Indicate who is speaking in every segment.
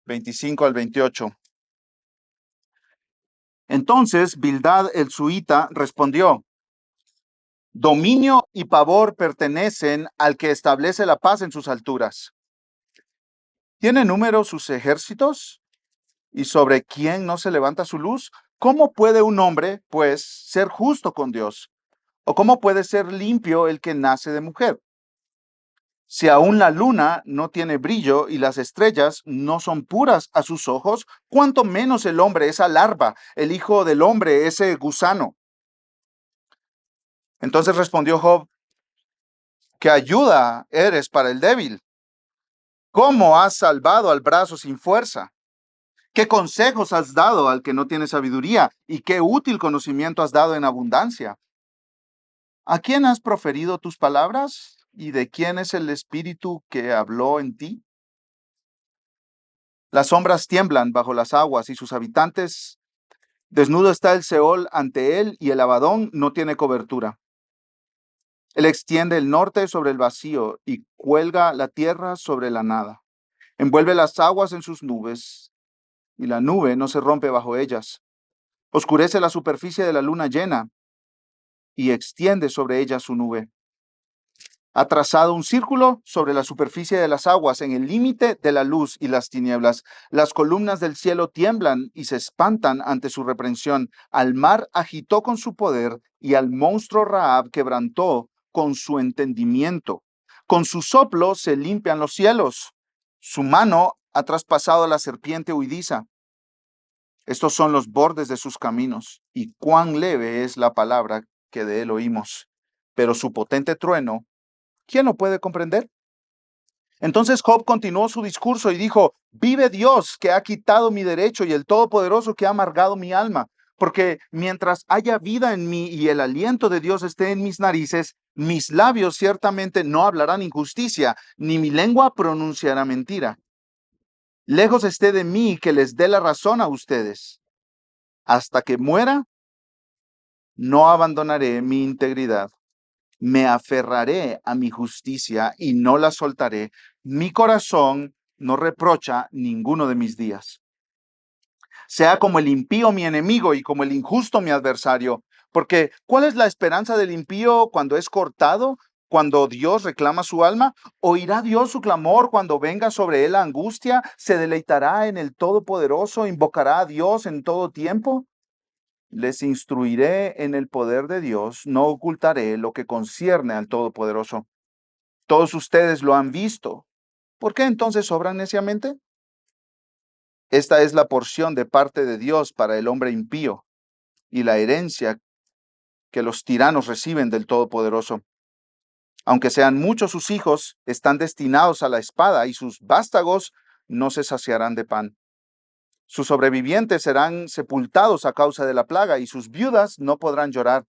Speaker 1: 25 al 28. Entonces Bildad el suita respondió: dominio y pavor pertenecen al que establece la paz en sus alturas. ¿Tiene número sus ejércitos? ¿Y sobre quién no se levanta su luz? ¿Cómo puede un hombre, pues, ser justo con Dios? ¿O cómo puede ser limpio el que nace de mujer? Si aún la luna no tiene brillo y las estrellas no son puras a sus ojos, cuánto menos el hombre, esa larva, el hijo del hombre, ese gusano. Entonces respondió Job: ¿qué ayuda eres para el débil? ¿Cómo has salvado al brazo sin fuerza? ¿Qué consejos has dado al que no tiene sabiduría? ¿Y qué útil conocimiento has dado en abundancia? ¿A quién has proferido tus palabras? ¿Y de quién es el espíritu que habló en ti? Las sombras tiemblan bajo las aguas y sus habitantes, desnudo está el Seol ante él, y el Abadón no tiene cobertura. Él extiende el norte sobre el vacío y cuelga la tierra sobre la nada. Envuelve las aguas en sus nubes, y la nube no se rompe bajo ellas. Oscurece la superficie de la luna llena y extiende sobre ella su nube. Ha trazado un círculo sobre la superficie de las aguas en el límite de la luz y las tinieblas. Las columnas del cielo tiemblan y se espantan ante su reprensión. Al mar agitó con su poder y al monstruo Rahab quebrantó con su entendimiento. Con su soplo se limpian los cielos. Su mano ha traspasado la serpiente huidiza. Estos son los bordes de sus caminos, y cuán leve es la palabra que de él oímos. Pero su potente trueno, ¿quién lo puede comprender? Entonces Job continuó su discurso y dijo: vive Dios, que ha quitado mi derecho, y el Todopoderoso, que ha amargado mi alma. Porque mientras haya vida en mí y el aliento de Dios esté en mis narices, mis labios ciertamente no hablarán injusticia, ni mi lengua pronunciará mentira. Lejos esté de mí que les dé la razón a ustedes. Hasta que muera, no abandonaré mi integridad. Me aferraré a mi justicia y no la soltaré. Mi corazón no reprocha ninguno de mis días. Sea como el impío mi enemigo y como el injusto mi adversario. Porque ¿cuál es la esperanza del impío cuando es cortado? Cuando Dios reclama su alma, ¿oirá Dios su clamor cuando venga sobre él la angustia? ¿Se deleitará en el Todopoderoso? ¿Invocará a Dios en todo tiempo? Les instruiré en el poder de Dios, no ocultaré lo que concierne al Todopoderoso. Todos ustedes lo han visto. ¿Por qué entonces obran neciamente? Esta es la porción de parte de Dios para el hombre impío y la herencia que los tiranos reciben del Todopoderoso. Aunque sean muchos sus hijos, están destinados a la espada, y sus vástagos no se saciarán de pan. Sus sobrevivientes serán sepultados a causa de la plaga, y sus viudas no podrán llorar.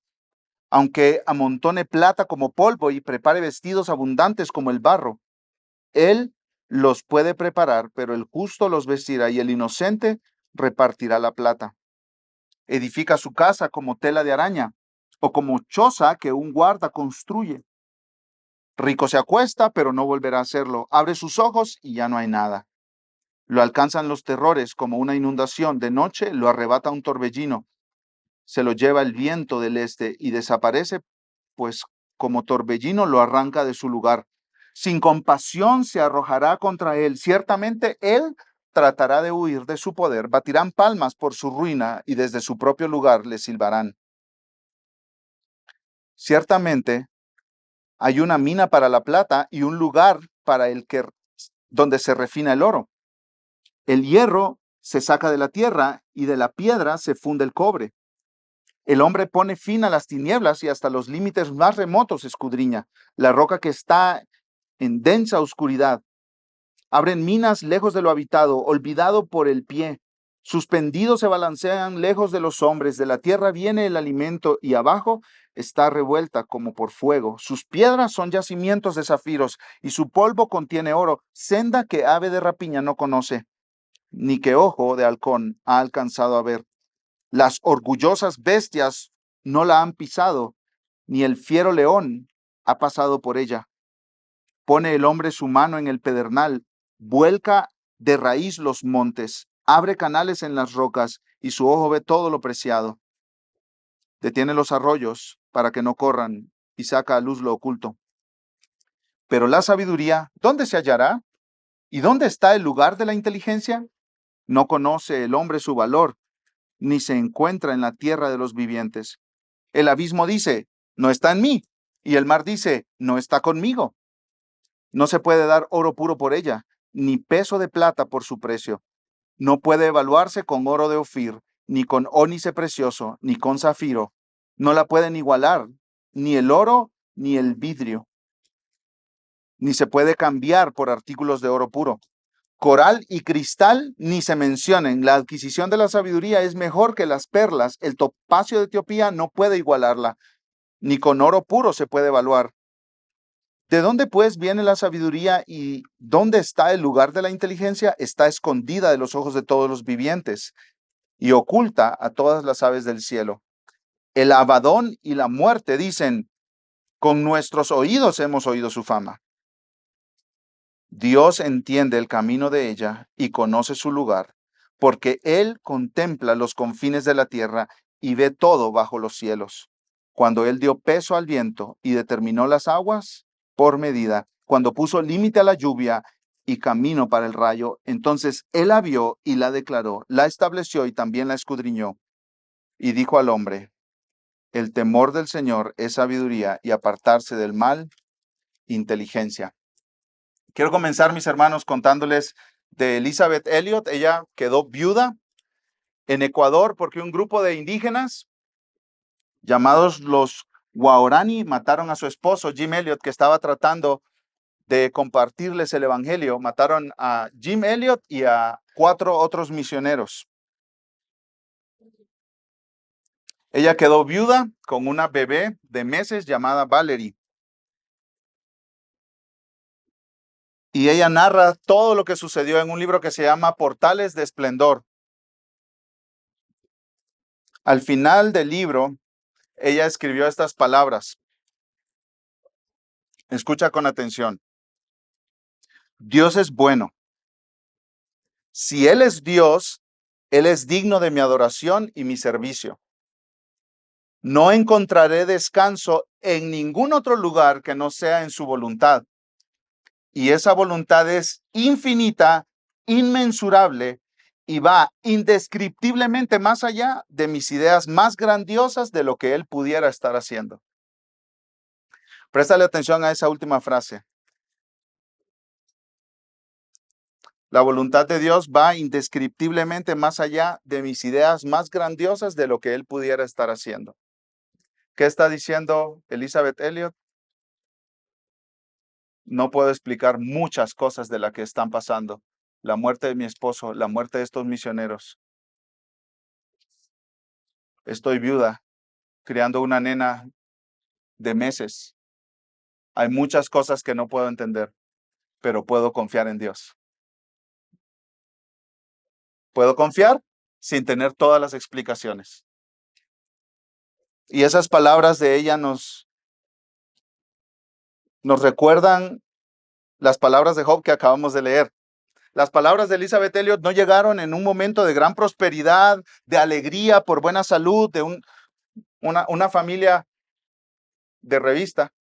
Speaker 1: Aunque amontone plata como polvo y prepare vestidos abundantes como el barro, él los puede preparar, pero el justo los vestirá y el inocente repartirá la plata. Edifica su casa como tela de araña o como choza que un guarda construye. Rico se acuesta, pero no volverá a hacerlo. Abre sus ojos y ya no hay nada. Lo alcanzan los terrores como una inundación. De noche lo arrebata un torbellino. Se lo lleva el viento del este y desaparece, pues como torbellino lo arranca de su lugar. Sin compasión se arrojará contra él. Ciertamente él tratará de huir de su poder. Batirán palmas por su ruina y desde su propio lugar le silbarán. Ciertamente hay una mina para la plata y un lugar para el que donde se refina el oro. El hierro se saca de la tierra y de la piedra se funde el cobre. El hombre pone fin a las tinieblas y hasta los límites más remotos escudriña la roca que está en densa oscuridad. Abren minas lejos de lo habitado, olvidado por el pie. Suspendidos se balancean lejos de los hombres. De la tierra viene el alimento y abajo está revuelta como por fuego. Sus piedras son yacimientos de zafiros y su polvo contiene oro, senda que ave de rapiña no conoce, ni que ojo de halcón ha alcanzado a ver. Las orgullosas bestias no la han pisado, ni el fiero león ha pasado por ella. Pone el hombre su mano en el pedernal, vuelca de raíz los montes, abre canales en las rocas, y su ojo ve todo lo preciado. Detiene los arroyos para que no corran, y saca a luz lo oculto. Pero la sabiduría, ¿dónde se hallará? ¿Y dónde está el lugar de la inteligencia? No conoce el hombre su valor, ni se encuentra en la tierra de los vivientes. El abismo dice, no está en mí, y el mar dice, no está conmigo. No se puede dar oro puro por ella, ni peso de plata por su precio. No puede evaluarse con oro de Ofir, ni con ónice precioso, ni con zafiro. No la pueden igualar, ni el oro, ni el vidrio. Ni se puede cambiar por artículos de oro puro. Coral y cristal ni se mencionen. La adquisición de la sabiduría es mejor que las perlas. El topacio de Etiopía no puede igualarla, ni con oro puro se puede evaluar. ¿De dónde pues viene la sabiduría y dónde está el lugar de la inteligencia? Está escondida de los ojos de todos los vivientes y oculta a todas las aves del cielo. El Abadón y la muerte dicen, con nuestros oídos hemos oído su fama. Dios entiende el camino de ella y conoce su lugar, porque Él contempla los confines de la tierra y ve todo bajo los cielos. Cuando Él dio peso al viento y determinó las aguas por medida, cuando puso límite a la lluvia y camino para el rayo, entonces Él la vio y la declaró, la estableció y también la escudriñó. Y dijo al hombre, el temor del Señor es sabiduría y apartarse del mal, inteligencia. Quiero comenzar, mis hermanos, contándoles de Elizabeth Elliot. Ella quedó viuda en Ecuador porque un grupo de indígenas llamados los Guarani mataron a su esposo, Jim Elliot, que estaba tratando de compartirles el evangelio. Mataron a Jim Elliot y a 4 otros misioneros. Ella quedó viuda con una bebé de meses llamada Valerie. Y ella narra todo lo que sucedió en un libro que se llama Portales de Esplendor. Al final del libro, ella escribió estas palabras. Escucha con atención. Dios es bueno. Si Él es Dios, Él es digno de mi adoración y mi servicio. No encontraré descanso en ningún otro lugar que no sea en su voluntad. Y esa voluntad es infinita, inmensurable y va indescriptiblemente más allá de mis ideas más grandiosas de lo que Él pudiera estar haciendo. Préstale atención a esa última frase. La voluntad de Dios va indescriptiblemente más allá de mis ideas más grandiosas de lo que Él pudiera estar haciendo. ¿Qué está diciendo Elizabeth Elliot? No puedo explicar muchas cosas de las que están pasando. La muerte de mi esposo, la muerte de estos misioneros. Estoy viuda, criando una nena de meses. Hay muchas cosas que no puedo entender, pero puedo confiar en Dios. Puedo confiar sin tener todas las explicaciones. Y esas palabras de ella nos recuerdan las palabras de Job que acabamos de leer. Las palabras de Elizabeth Elliot no llegaron en un momento de gran prosperidad, de alegría por buena salud, de una familia de revista.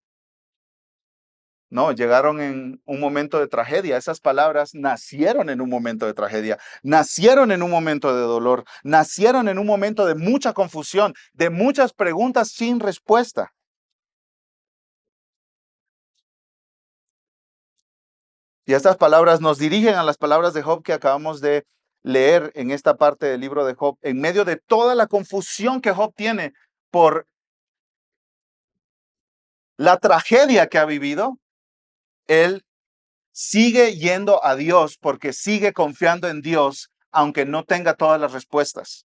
Speaker 1: No, llegaron en un momento de tragedia. Esas palabras nacieron en un momento de tragedia, nacieron en un momento de dolor, nacieron en un momento de mucha confusión, de muchas preguntas sin respuesta. Y estas palabras nos dirigen a las palabras de Job que acabamos de leer en esta parte del libro de Job, en medio de toda la confusión que Job tiene por la tragedia que ha vivido. Él sigue yendo a Dios porque sigue confiando en Dios, aunque no tenga todas las respuestas.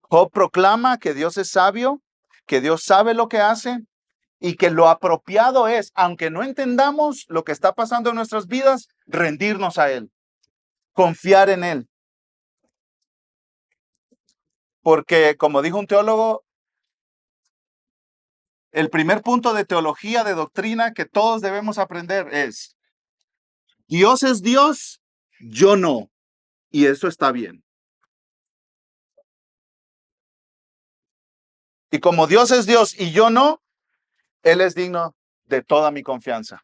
Speaker 1: Job proclama que Dios es sabio, que Dios sabe lo que hace y que lo apropiado es, aunque no entendamos lo que está pasando en nuestras vidas, rendirnos a Él, confiar en Él. Porque, como dijo un teólogo, el primer punto de teología, de doctrina que todos debemos aprender es: Dios es Dios yo no, y eso está bien. Y como Dios es Dios y yo no, Él es digno de toda mi confianza.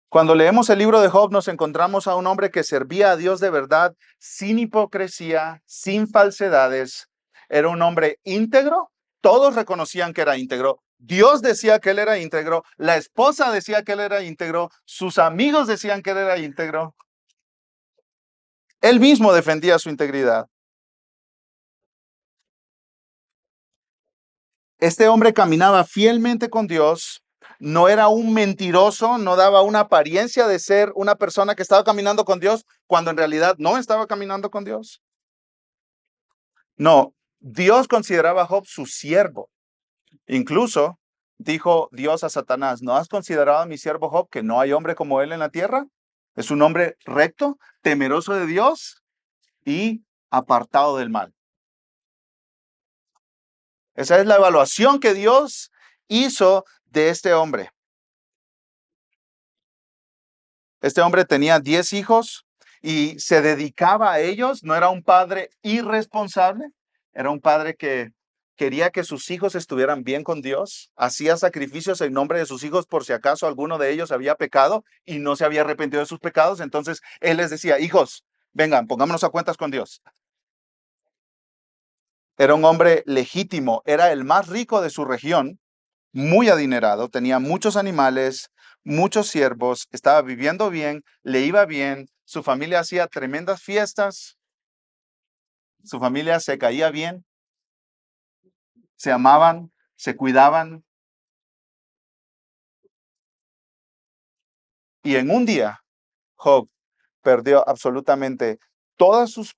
Speaker 1: Cuando leemos el libro de Job, nos encontramos a un hombre que servía a Dios de verdad, sin hipocresía, sin falsedades. Era un hombre íntegro. Todos reconocían que era íntegro. Dios decía que él era íntegro. La esposa decía que él era íntegro. Sus amigos decían que él era íntegro. Él mismo defendía su integridad. Este hombre caminaba fielmente con Dios, no era un mentiroso, no daba una apariencia de ser una persona que estaba caminando con Dios cuando en realidad no estaba caminando con Dios. No, Dios consideraba a Job su siervo. Incluso dijo Dios a Satanás, ¿no has considerado a mi siervo Job que no hay hombre como él en la tierra? Es un hombre recto, temeroso de Dios y apartado del mal. Esa es la evaluación que Dios hizo de este hombre. Este hombre tenía 10 hijos y se dedicaba a ellos. No era un padre irresponsable, era un padre que quería que sus hijos estuvieran bien con Dios. Hacía sacrificios en nombre de sus hijos por si acaso alguno de ellos había pecado y no se había arrepentido de sus pecados. Entonces él les decía, hijos, vengan, pongámonos a cuentas con Dios. Era un hombre legítimo, era el más rico de su región, muy adinerado, tenía muchos animales, muchos siervos, estaba viviendo bien, le iba bien, su familia hacía tremendas fiestas, su familia se caía bien, se amaban, se cuidaban. Y en un día, Job perdió absolutamente todas sus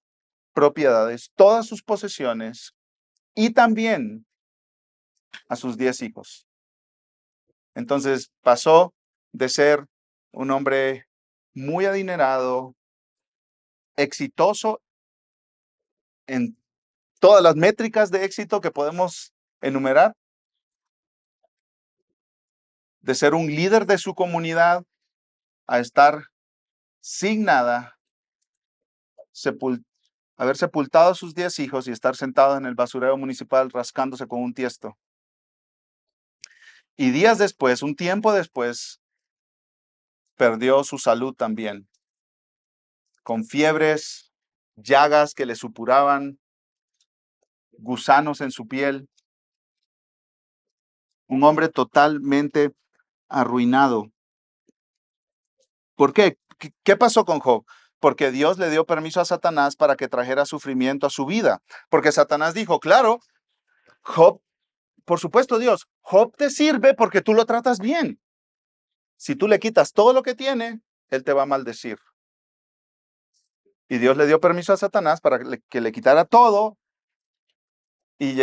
Speaker 1: propiedades, todas sus posesiones y también a sus 10 hijos. Entonces pasó de ser un hombre muy adinerado, exitoso en todas las métricas de éxito que podemos enumerar, de ser un líder de su comunidad a estar sin nada, haber sepultado a sus 10 hijos y estar sentado en el basurero municipal rascándose con un tiesto. Y días después, un tiempo después, perdió su salud también, con fiebres, llagas que le supuraban, gusanos en su piel, un hombre totalmente arruinado. ¿Por qué? ¿Qué pasó con Job? Porque Dios le dio permiso a Satanás para que trajera sufrimiento a su vida. Porque Satanás dijo, claro, Job, por supuesto Dios, Job te sirve porque tú lo tratas bien. Si tú le quitas todo lo que tiene, él te va a maldecir. Y Dios le dio permiso a Satanás para que le quitara todo. Y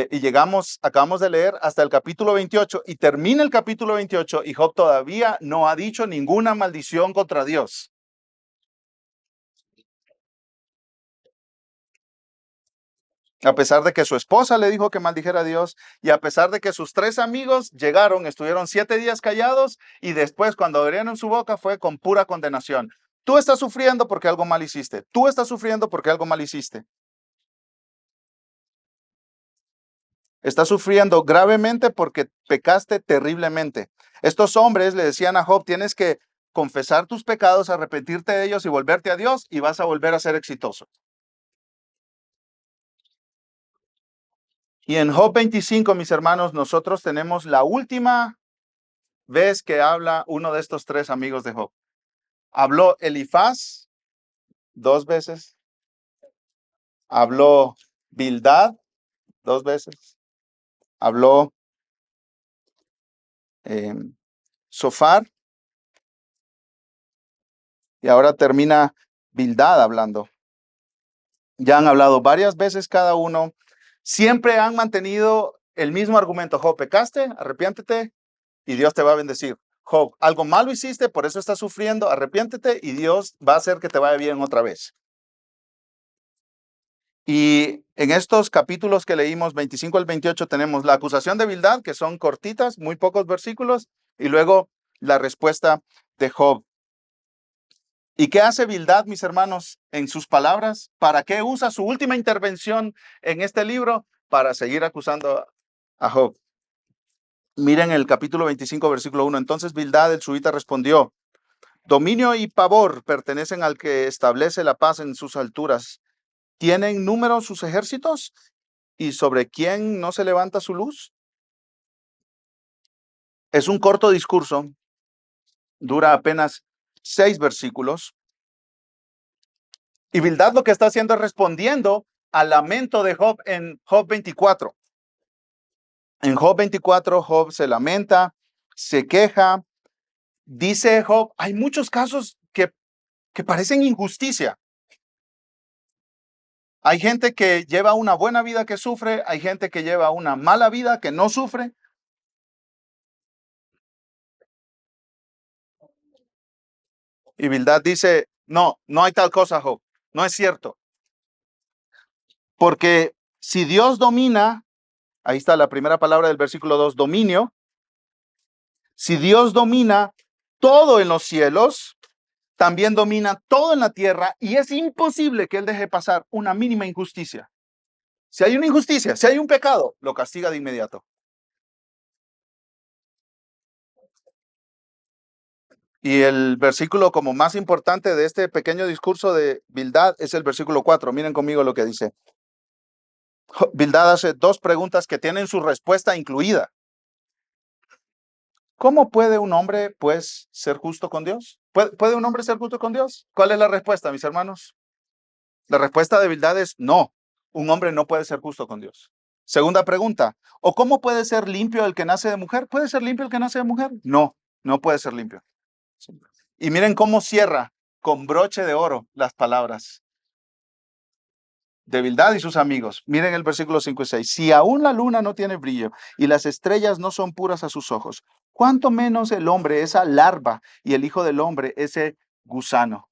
Speaker 1: acabamos de leer hasta el capítulo 28 y termina el capítulo 28 y Job todavía no ha dicho ninguna maldición contra Dios. A pesar de que su esposa le dijo que maldijera a Dios y a pesar de que sus 3 amigos llegaron, estuvieron 7 días callados y después cuando abrieron su boca fue con pura condenación. Tú estás sufriendo porque algo mal hiciste. Tú estás sufriendo porque algo mal hiciste. Estás sufriendo gravemente porque pecaste terriblemente. Estos hombres le decían a Job, tienes que confesar tus pecados, arrepentirte de ellos y volverte a Dios y vas a volver a ser exitoso. Y en Job 25, mis hermanos, nosotros tenemos la última vez que habla uno de estos 3 amigos de Job. Habló Elifaz 2 veces. Habló Bildad 2 veces. Habló Sofar. Y ahora termina Bildad hablando. Ya han hablado varias veces cada uno. Siempre han mantenido el mismo argumento. Job, pecaste, arrepiéntete y Dios te va a bendecir. Job, algo malo hiciste, por eso estás sufriendo, arrepiéntete y Dios va a hacer que te vaya bien otra vez. Y en estos capítulos que leímos, 25 al 28, tenemos la acusación de Bildad, que son cortitas, muy pocos versículos, y luego la respuesta de Job. ¿Y qué hace Bildad, mis hermanos, en sus palabras? ¿Para qué usa su última intervención en este libro? Para seguir acusando a Job. Miren el capítulo 25, versículo 1. Entonces Bildad el suhita respondió: dominio y pavor pertenecen al que establece la paz en sus alturas. ¿Tienen número sus ejércitos? ¿Y sobre quién no se levanta su luz? Es un corto discurso, dura apenas 6 versículos. Y Bildad lo que está haciendo es respondiendo al lamento de Job en Job 24. En Job 24, Job se lamenta, se queja. Dice Job, hay muchos casos que parecen injusticia. Hay gente que lleva una buena vida que sufre, hay gente que lleva una mala vida que no sufre. Y Bildad dice, no, no hay tal cosa, Job. No es cierto. Porque si Dios domina, ahí está la primera palabra del versículo 2, dominio. Si Dios domina todo en los cielos, también domina todo en la tierra y es imposible que Él deje pasar una mínima injusticia. Si hay una injusticia, si hay un pecado, lo castiga de inmediato. Y el versículo como más importante de este pequeño discurso de Bildad es el versículo 4. Miren conmigo lo que dice. Bildad hace 2 preguntas que tienen su respuesta incluida. ¿Cómo puede un hombre, pues, ser justo con Dios? ¿Puede un hombre ser justo con Dios? ¿Cuál es la respuesta, mis hermanos? La respuesta de Bildad es no. Un hombre no puede ser justo con Dios. Segunda pregunta. ¿O cómo puede ser limpio el que nace de mujer? ¿Puede ser limpio el que nace de mujer? No, no puede ser limpio. Y miren cómo cierra con broche de oro las palabras de Bildad y sus amigos. Miren el versículo 5 y 6. Si aún la luna no tiene brillo y las estrellas no son puras a sus ojos, ¿cuánto menos el hombre, esa larva, y el hijo del hombre, ese gusano?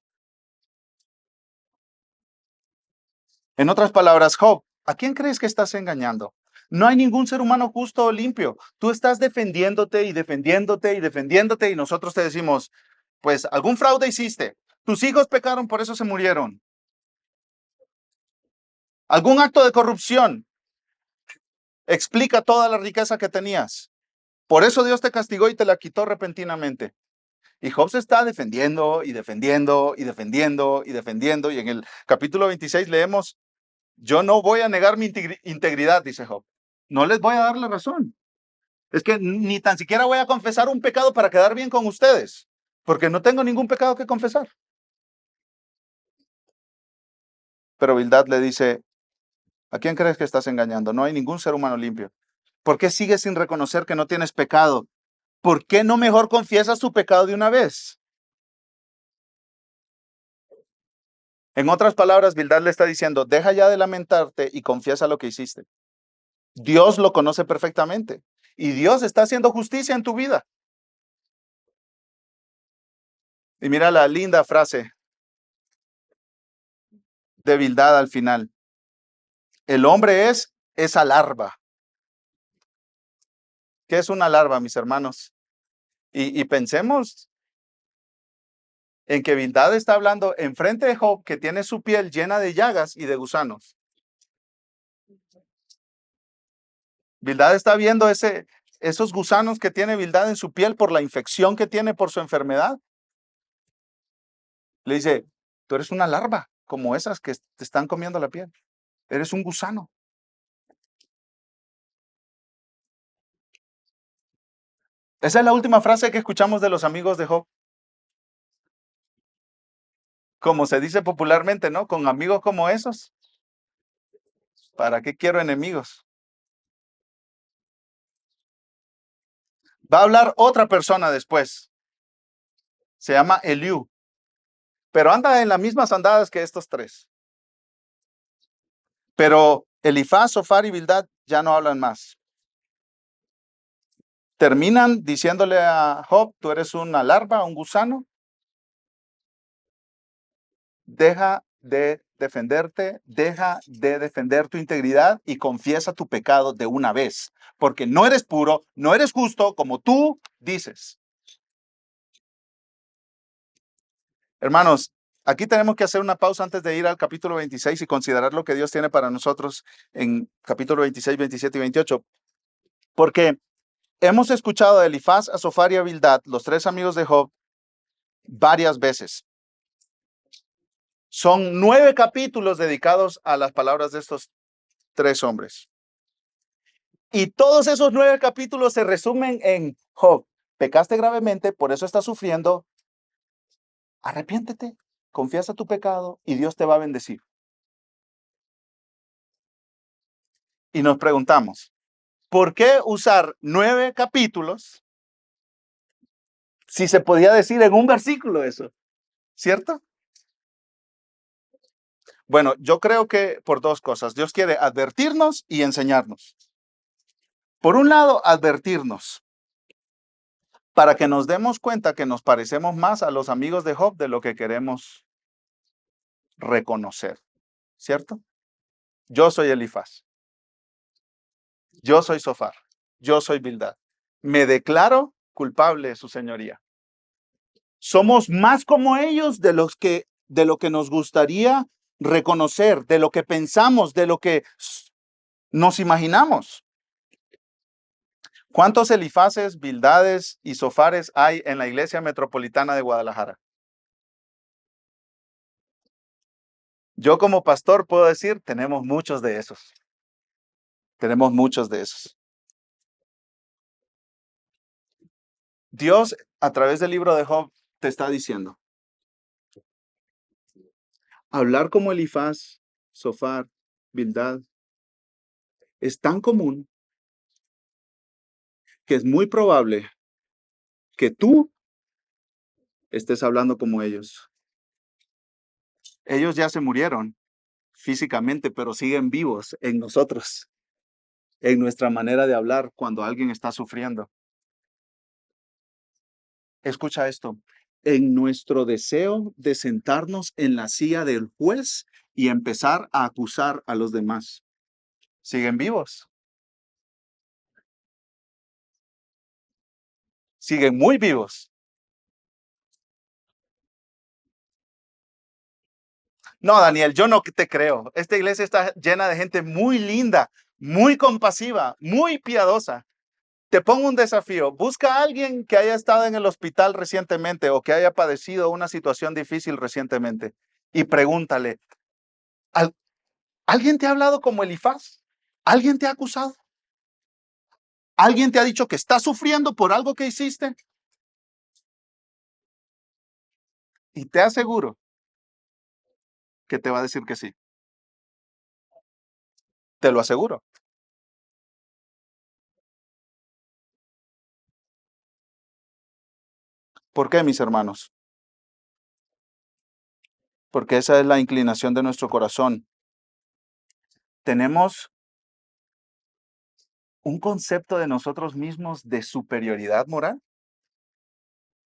Speaker 1: En otras palabras, Job, ¿a quién crees que estás engañando? No hay ningún ser humano justo o limpio. Tú estás defendiéndote y defendiéndote y defendiéndote y nosotros te decimos, pues algún fraude hiciste. Tus hijos pecaron, por eso se murieron. Algún acto de corrupción explica toda la riqueza que tenías. Por eso Dios te castigó y te la quitó repentinamente. Y Job se está defendiendo y defendiendo y defendiendo y defendiendo. Y en el capítulo 26 leemos, yo no voy a negar mi integridad, dice Job. No les voy a dar la razón. Es que ni tan siquiera voy a confesar un pecado para quedar bien con ustedes, porque no tengo ningún pecado que confesar. Pero Bildad le dice, ¿a quién crees que estás engañando? No hay ningún ser humano limpio. ¿Por qué sigues sin reconocer que no tienes pecado? ¿Por qué no mejor confiesas tu pecado de una vez? En otras palabras, Bildad le está diciendo, deja ya de lamentarte y confiesa lo que hiciste. Dios lo conoce perfectamente y Dios está haciendo justicia en tu vida. Y mira la linda frase de Bildad al final. El hombre es esa larva. ¿Qué es una larva, mis hermanos? Y pensemos en que Bildad está hablando enfrente de Job, que tiene su piel llena de llagas y de gusanos. Bildad está viendo esos gusanos que tiene Bildad en su piel por la infección que tiene por su enfermedad. Le dice, tú eres una larva, como esas que te están comiendo la piel. Eres un gusano. Esa es la última frase que escuchamos de los amigos de Job. Como se dice popularmente, ¿no? Con amigos como esos, ¿para qué quiero enemigos? Va a hablar otra persona después. Se llama Eliú. Pero anda en las mismas andadas que estos 3. Pero Elifaz, Sofar y Bildad ya no hablan más. Terminan diciéndole a Job, tú eres una larva, un gusano. Deja de defenderte, deja de defender tu integridad y confiesa tu pecado de una vez, porque no eres puro, no eres justo como tú dices. Hermanos, aquí tenemos que hacer una pausa antes de ir al capítulo 26 y considerar lo que Dios tiene para nosotros en capítulo 26, 27 y 28, porque hemos escuchado de Elifaz, Azofar y a Bildad, los tres amigos de Job, varias veces. Son 9 capítulos dedicados a las palabras de estos tres hombres. Y todos esos 9 capítulos se resumen en Job. Pecaste gravemente, por eso estás sufriendo. Arrepiéntete, confiesa tu pecado y Dios te va a bendecir. Y nos preguntamos, ¿por qué usar 9 capítulos si se podía decir en un versículo eso? ¿Cierto? Bueno, yo creo que por 2 cosas. Dios quiere advertirnos y enseñarnos. Por un lado, advertirnos para que nos demos cuenta que nos parecemos más a los amigos de Job de lo que queremos reconocer. ¿Cierto? Yo soy Elifaz. Yo soy Zofar. Yo soy Bildad. Me declaro culpable de su señoría. Somos más como ellos de lo que nos gustaría reconocer, de lo que pensamos, de lo que nos imaginamos. ¿Cuántos Elifaces, Bildades y Zofares hay en la Iglesia Metropolitana de Guadalajara? Yo como pastor puedo decir, tenemos muchos de esos. Tenemos muchos de esos. Dios, a través del libro de Job, te está diciendo, hablar como Elifaz, Zofar, Bildad, es tan común que es muy probable que tú estés hablando como ellos. Ellos ya se murieron físicamente, pero siguen vivos en nosotros, en nuestra manera de hablar cuando alguien está sufriendo. Escucha esto, en nuestro deseo de sentarnos en la silla del juez y empezar a acusar a los demás. Siguen vivos. Siguen muy vivos. No, Daniel, yo no te creo. Esta iglesia está llena de gente muy linda, muy compasiva, muy piadosa. Te pongo un desafío. Busca a alguien que haya estado en el hospital recientemente o que haya padecido una situación difícil recientemente y pregúntale, ¿alguien te ha hablado como Elifaz? ¿Alguien te ha acusado? ¿Alguien te ha dicho que estás sufriendo por algo que hiciste? Y te aseguro que te va a decir que sí. Te lo aseguro. ¿Por qué, mis hermanos? Porque esa es la inclinación de nuestro corazón. Tenemos un concepto de nosotros mismos de superioridad moral,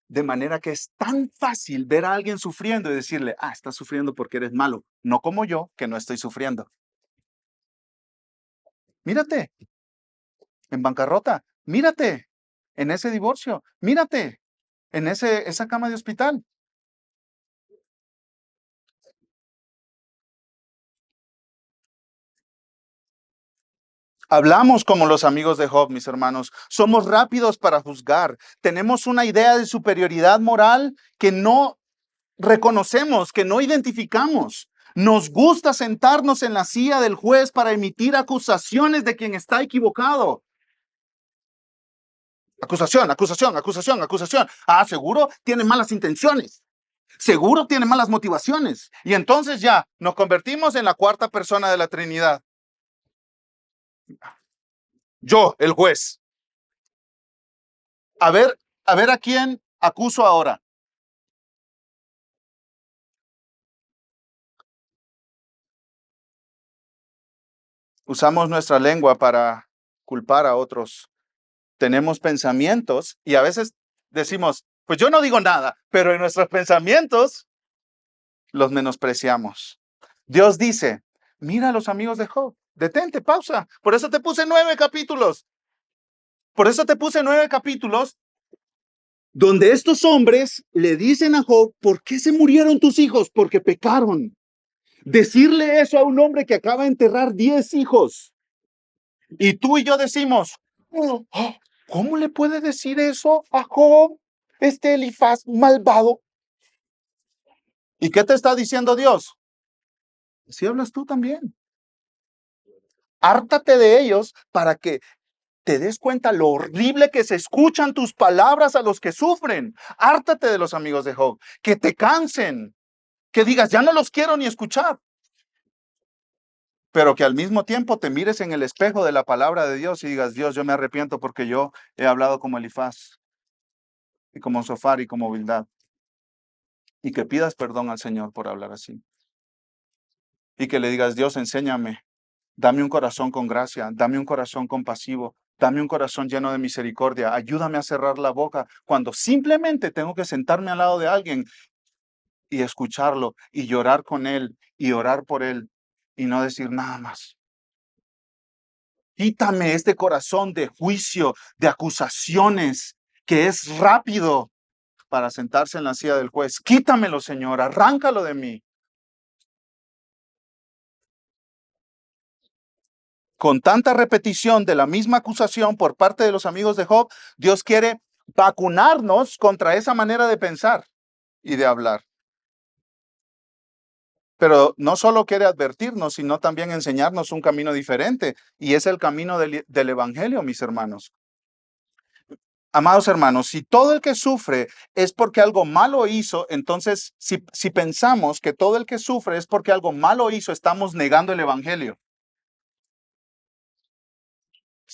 Speaker 1: de manera que es tan fácil ver a alguien sufriendo y decirle, estás sufriendo porque eres malo, no como yo, que no estoy sufriendo. Mírate en bancarrota, mírate en ese divorcio, mírate en esa cama de hospital. Hablamos como los amigos de Job, mis hermanos. Somos rápidos para juzgar. Tenemos una idea de superioridad moral que no reconocemos, que no identificamos. Nos gusta sentarnos en la silla del juez para emitir acusaciones de quien está equivocado. Acusación, acusación, acusación, acusación. Seguro tiene malas intenciones. Seguro tiene malas motivaciones. Y entonces ya nos convertimos en la cuarta persona de la Trinidad. Yo, el juez. A ver a quién acuso ahora. Usamos nuestra lengua para culpar a otros. Tenemos pensamientos y a veces decimos, pues yo no digo nada, pero en nuestros pensamientos los menospreciamos. Dios dice, mira a los amigos de Job, detente, pausa. Por eso te puse 9 capítulos. Por eso te puse 9 capítulos donde estos hombres le dicen a Job, ¿por qué se murieron tus hijos? Porque pecaron. Decirle eso a un hombre que acaba de enterrar 10 hijos. Y tú y yo decimos, "Oh, ¿cómo le puede decir eso a Job, este Elifaz malvado?" ¿Y qué te está diciendo Dios? Si hablas tú también. Hártate de ellos para que te des cuenta lo horrible que se escuchan tus palabras a los que sufren. Hártate de los amigos de Job, que te cansen, que digas, ya no los quiero ni escuchar, pero que al mismo tiempo te mires en el espejo de la palabra de Dios y digas, Dios, yo me arrepiento porque yo he hablado como Elifaz y como Sofar y como Bildad, y que pidas perdón al Señor por hablar así. Y que le digas, Dios, enséñame, dame un corazón con gracia, dame un corazón compasivo, dame un corazón lleno de misericordia, ayúdame a cerrar la boca cuando simplemente tengo que sentarme al lado de alguien y escucharlo y llorar con él y orar por él y no decir nada más. Quítame este corazón de juicio, de acusaciones, que es rápido para sentarse en la silla del juez. Quítamelo, Señor, arráncalo de mí. Con tanta repetición de la misma acusación por parte de los amigos de Job, Dios quiere vacunarnos contra esa manera de pensar y de hablar. Pero no solo quiere advertirnos, sino también enseñarnos un camino diferente, y es el camino del Evangelio, mis hermanos. Amados hermanos, si todo el que sufre es porque algo malo hizo, entonces si pensamos que todo el que sufre es porque algo malo hizo, estamos negando el Evangelio.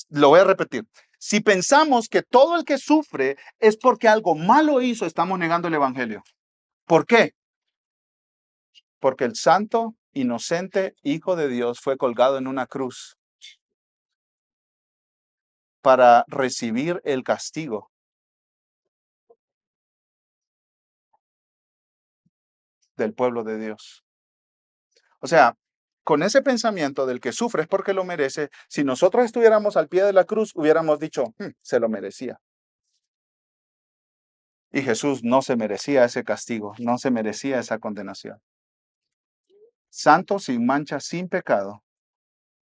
Speaker 1: Lo voy a repetir. Si pensamos que todo el que sufre es porque algo malo hizo, estamos negando el Evangelio. ¿Por qué? Porque el santo, inocente Hijo de Dios fue colgado en una cruz para recibir el castigo del pueblo de Dios. O sea, con ese pensamiento del que sufre es porque lo merece, si nosotros estuviéramos al pie de la cruz, hubiéramos dicho, se lo merecía. Y Jesús no se merecía ese castigo, no se merecía esa condenación. Santo, sin mancha, sin pecado,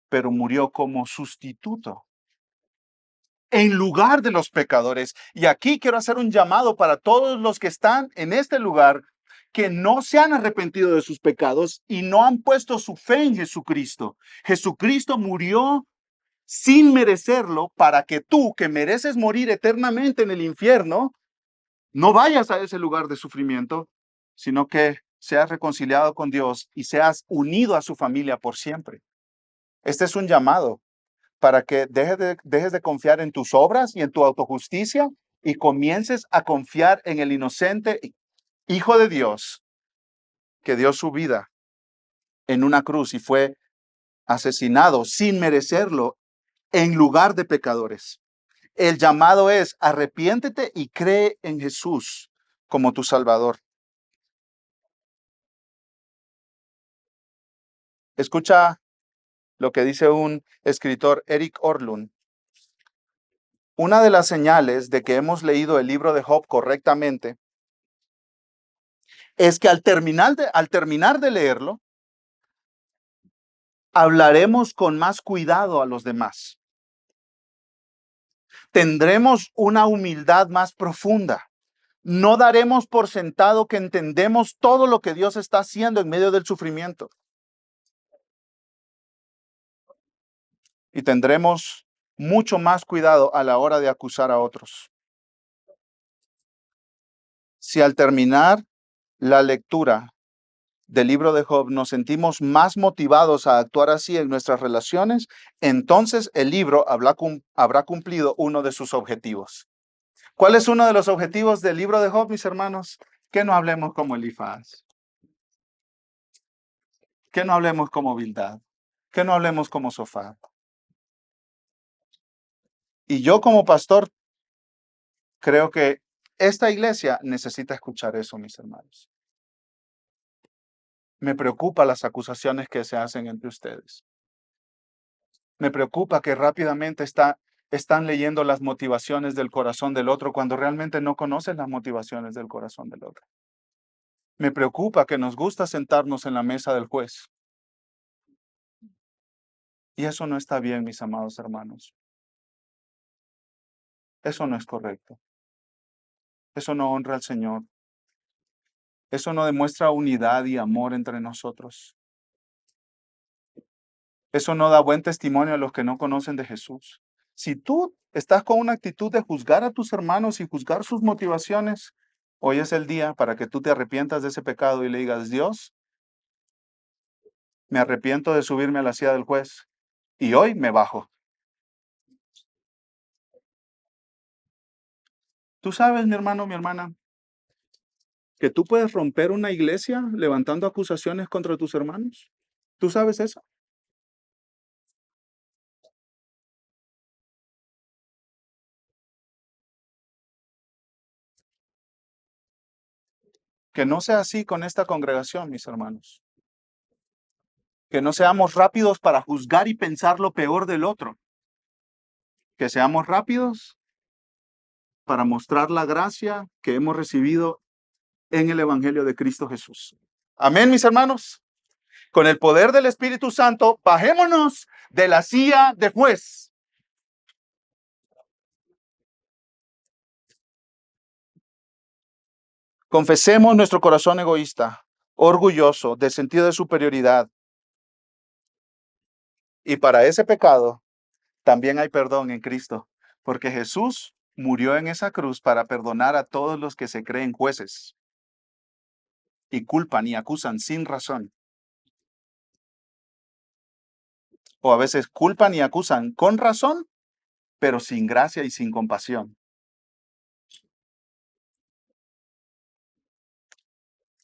Speaker 1: pero murió como sustituto en lugar de los pecadores. Y aquí quiero hacer un llamado para todos los que están en este lugar que no se han arrepentido de sus pecados y no han puesto su fe en Jesucristo. Jesucristo murió sin merecerlo para que tú, que mereces morir eternamente en el infierno, no vayas a ese lugar de sufrimiento, sino que seas reconciliado con Dios y seas unido a su familia por siempre. Este es un llamado para que dejes de confiar en tus obras y en tu autojusticia y comiences a confiar en el inocente Hijo de Dios que dio su vida en una cruz y fue asesinado sin merecerlo en lugar de pecadores. El llamado es arrepiéntete y cree en Jesús como tu Salvador. Escucha lo que dice un escritor, Eric Orlund. Una de las señales de que hemos leído el libro de Job correctamente es que al terminar de leerlo, hablaremos con más cuidado a los demás. Tendremos una humildad más profunda. No daremos por sentado que entendemos todo lo que Dios está haciendo en medio del sufrimiento. Y tendremos mucho más cuidado a la hora de acusar a otros. Si al terminar la lectura del libro de Job nos sentimos más motivados a actuar así en nuestras relaciones, entonces el libro habrá cumplido uno de sus objetivos. ¿Cuál es uno de los objetivos del libro de Job, mis hermanos? Que no hablemos como Elifaz, que no hablemos como Bildad, que no hablemos como Sofar. Y yo como pastor creo que esta iglesia necesita escuchar eso, mis hermanos. Me preocupa las acusaciones que se hacen entre ustedes. Me preocupa que rápidamente están leyendo las motivaciones del corazón del otro cuando realmente no conocen las motivaciones del corazón del otro. Me preocupa que nos gusta sentarnos en la mesa del juez. Y eso no está bien, mis amados hermanos. Eso no es correcto. Eso no honra al Señor. Eso no demuestra unidad y amor entre nosotros. Eso no da buen testimonio a los que no conocen de Jesús. Si tú estás con una actitud de juzgar a tus hermanos y juzgar sus motivaciones, hoy es el día para que tú te arrepientas de ese pecado y le digas, Dios, me arrepiento de subirme a la silla del juez y hoy me bajo. Tú sabes, mi hermano, mi hermana, que tú puedes romper una iglesia levantando acusaciones contra tus hermanos. ¿Tú sabes eso? Que no sea así con esta congregación, mis hermanos. Que no seamos rápidos para juzgar y pensar lo peor del otro. Que seamos rápidos para mostrar la gracia que hemos recibido en el Evangelio de Cristo Jesús. Amén, mis hermanos. Con el poder del Espíritu Santo, bajémonos de la silla de juez. Confesemos nuestro corazón egoísta, orgulloso, de sentido de superioridad. Y para ese pecado también hay perdón en Cristo, porque Jesús murió en esa cruz para perdonar a todos los que se creen jueces y culpan y acusan sin razón. O a veces culpan y acusan con razón, pero sin gracia y sin compasión.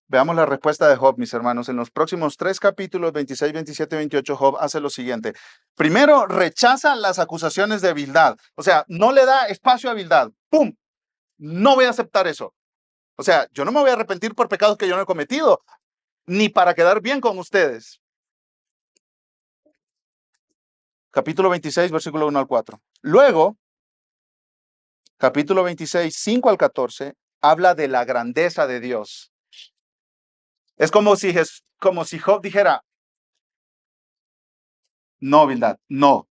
Speaker 1: Veamos la respuesta de Job, mis hermanos. En los próximos 3 capítulos, 26, 27 y 28, Job hace lo siguiente. Primero, rechaza las acusaciones de Bildad. O sea, no le da espacio a Bildad. ¡Pum! No voy a aceptar eso. O sea, yo no me voy a arrepentir por pecados que yo no he cometido, ni para quedar bien con ustedes. Capítulo 26, versículo 1 al 4. Luego, capítulo 26, 5 al 14, habla de la grandeza de Dios. Es como si Job dijera, no, Bildad, no